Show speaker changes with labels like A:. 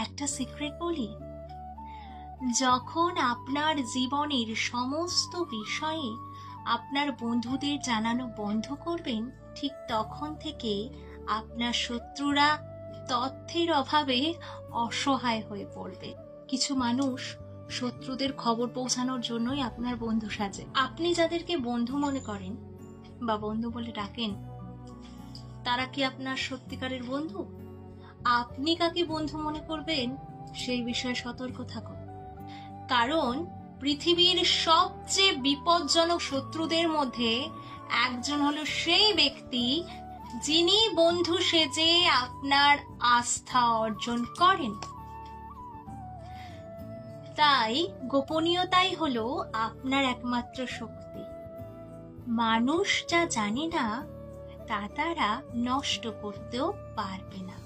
A: একটা সিক্রেট বলি, যখন আপনার জীবনের সমস্ত বিষয়ে আপনার বন্ধুদের জানানো বন্ধ করবেন, ঠিক তখন থেকে আপনার শত্রুরা তথ্যের অভাবে অসহায় হয়ে পড়বে। কিছু মানুষ শত্রুদের খবর পৌঁছানোর জন্যই আপনার বন্ধু সাজে। আপনি যাদেরকে বন্ধু মনে করেন বা বন্ধু বলে ডাকেন, তারা কি আপনার সত্যিকারের বন্ধু? আপনি কাকে বন্ধু মনে করবেন সেই বিষয়ে সতর্ক থাকুন, কারণ পৃথিবীর সবচেয়ে বিপজ্জনক শত্রুদের মধ্যে একজন হলো সেই ব্যক্তি যিনি বন্ধু সেজে আপনার আস্থা অর্জন করেন। তাই গোপনীয়তাই হলো আপনার একমাত্র শক্তি। মানুষ যা জানে না তা তারা নষ্ট করতেও পারবে না।